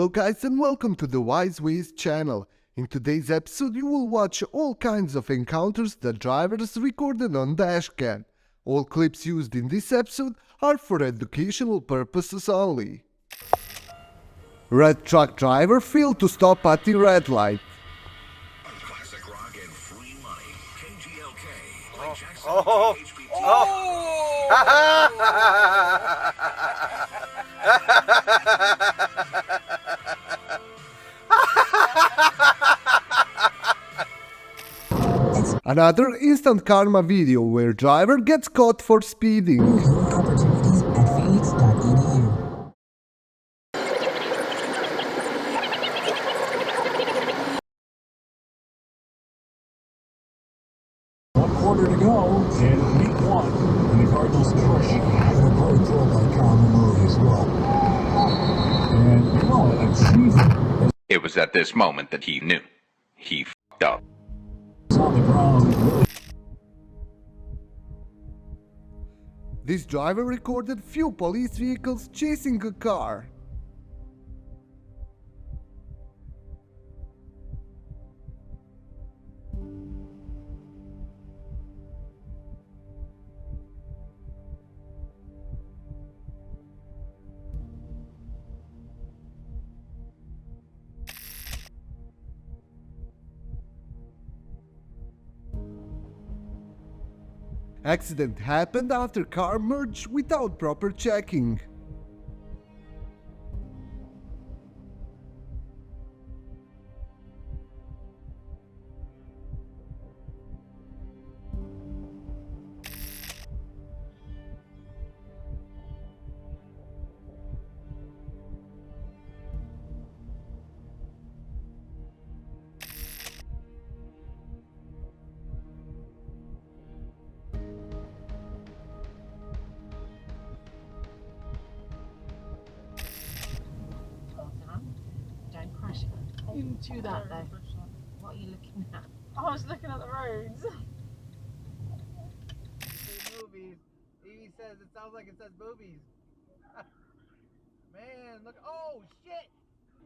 Hello guys and welcome to the Wise Ways channel. In today's episode you will watch all kinds of encounters that drivers recorded on dashcam. All clips used in this episode are for educational purposes only. Red truck driver failed to stop at the red light. Classic rock and free money. KGLK. Another instant karma video where driver gets caught for speeding. Opportunities at phoenix.edu. One quarter to go in week one, and the Cardinals crush. And a great throw by Kyler Murray as well. And you know, a chief It was at this moment that he knew. He f***ed up. is on the ground. Really, This driver recorded few police vehicles chasing a car. Accident happened after car merged without proper checking. Don't crash into that though. What are you looking at? I was looking at the roads. Movies. Evie says it sounds like it says boobies. Man, look. Oh shit!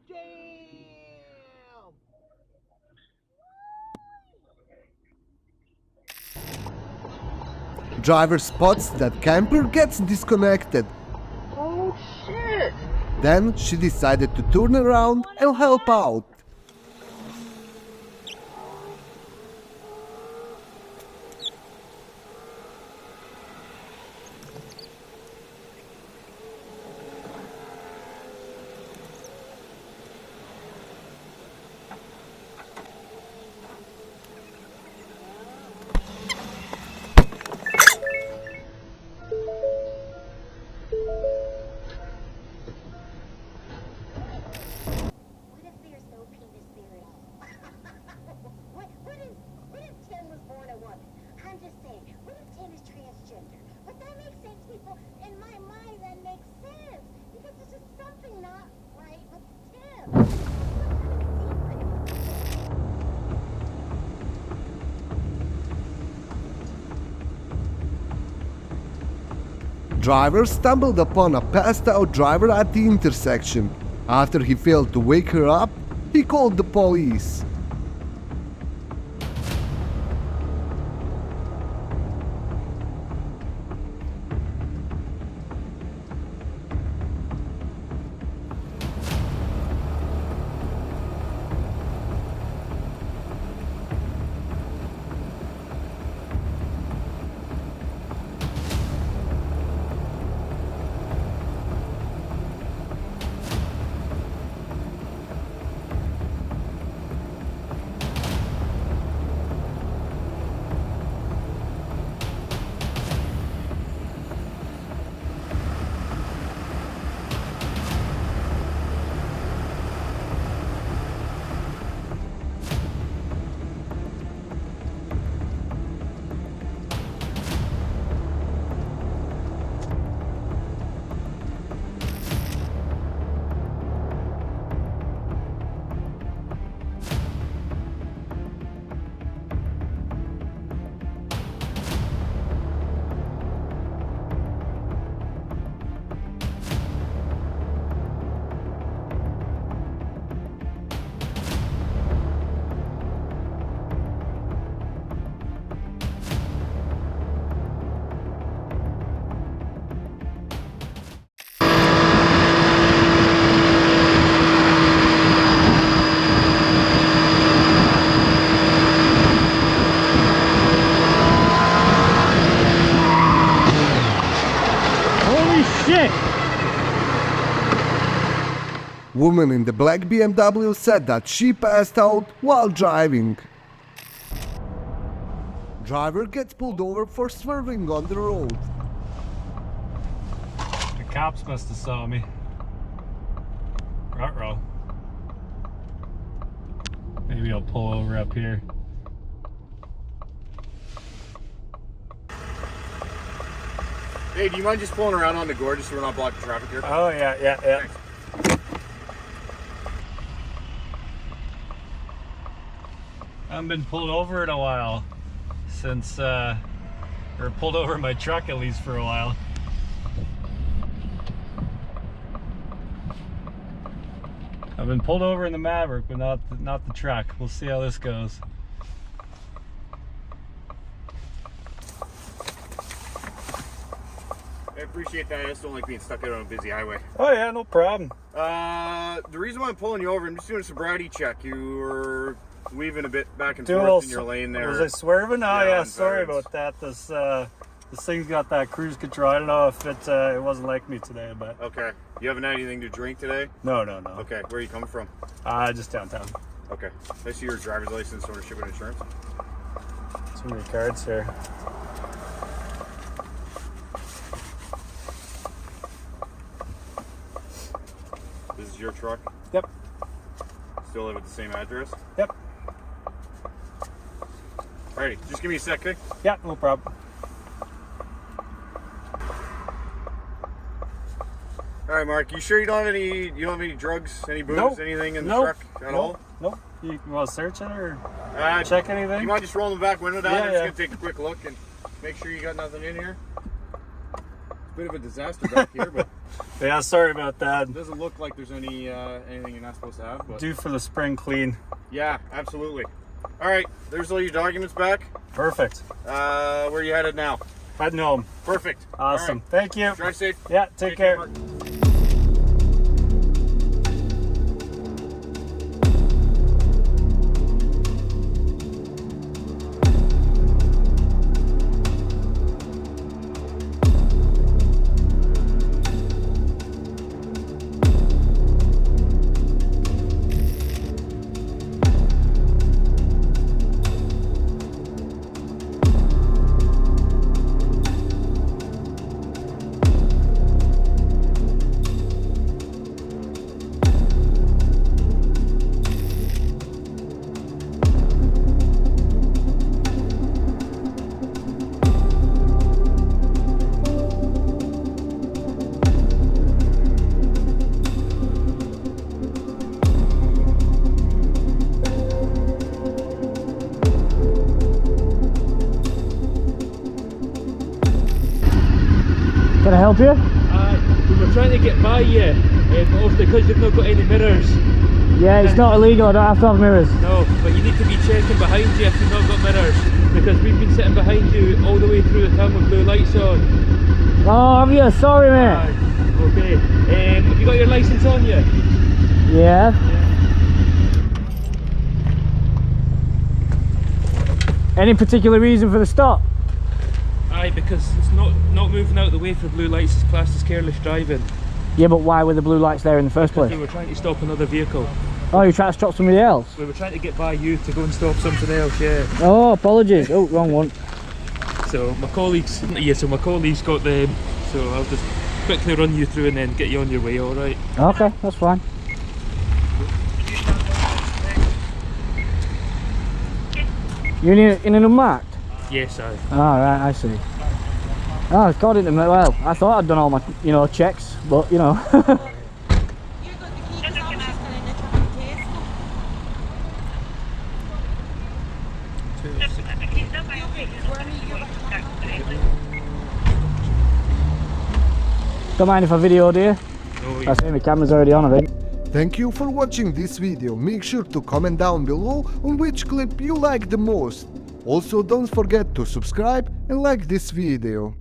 Damn! Driver spots that camper gets disconnected. Oh shit! Then she decided to turn around and help out. What if there's no penis theory? what if Tim was born a woman? I'm just saying, what if Tim is transgender? But that makes sense, people. In my mind, that makes sense. Because there's just something not right with Tim. Driver stumbled upon a passed out driver at the intersection. After he failed to wake her up, he called the police. shit! Woman in the black BMW said that she passed out while driving. Driver gets pulled over for swerving on the road. The cops must have saw me. Ruh-roh. Maybe I'll pull over up here. Hey, do you mind just pulling around on the gorge so we're not blocking traffic here? Oh, yeah. Thanks. I haven't been pulled over in a while. Since, or pulled over my truck at least for a while. I've been pulled over in the Maverick, but not the truck. We'll see how this goes. I appreciate that. I just don't like being stuck out on a busy highway. Oh yeah, no problem. The reason why I'm pulling you over, I'm just doing a sobriety check. You were weaving a bit back and forth in your lane there. Was I swerving? Oh yeah, sorry veterans. about that. This thing's got that cruise control. I don't know if it wasn't like me today, but Okay. You haven't had anything to drink today? no. Okay. Where are you coming from? Just downtown. Okay. I see your driver's license, ownership, and insurance. Too many cards here. This is your truck? Yep. Still live at the same address? Yep. Alrighty. Just give me a sec, okay? Yeah, no problem. Alright, Mark. You sure you don't have any drugs, any booze, Nope. anything in the Nope. truck at all? Nope. You want to search it or Uh, check anything? You mind just rolling the back window down? Yeah, I'm yeah. just gonna take a quick look and make sure you got nothing in here. It's a bit of a disaster back here, but Yeah, sorry about that. it doesn't look like there's anything you're not supposed to have. But Due for the spring clean. yeah, absolutely. All right, there's all your documents back. Perfect. Where are you headed now? Heading home. Perfect. Awesome. All Thank you. right. Drive safe. Yeah, take care. Mark. Can I help you? We were trying to get by you, but obviously because you've not got any mirrors. Yeah, it's not illegal. I don't have to have mirrors. No, but you need to be checking behind you if you've not got mirrors, because we've been sitting behind you all the way through the town with blue lights on. Oh, have you? Sorry, mate. Okay, have you got your licence on you? Yeah. Any particular reason for the stop? Aye, because it's not moving out of the way for blue lights is classed as careless driving. Yeah, but why were the blue lights there in the first Because place? we were trying to stop another vehicle. Oh, you trying to stop somebody else? We were trying to get by you to go and stop something else, yeah. Oh, apologies. Oh, wrong one. So my colleagues got them, so I'll just quickly run you through and then get you on your way, alright? Okay, that's fine. You in an unmarked? Yes, aye. Oh, right, I see. Oh, according to me, well, I thought I'd done all my, checks, but, Don't mind if I video, do you? No, I see my camera's already on, I think. Thank you for watching this video. Make sure to comment down below on which clip you like the most. Also, don't forget to subscribe and like this video.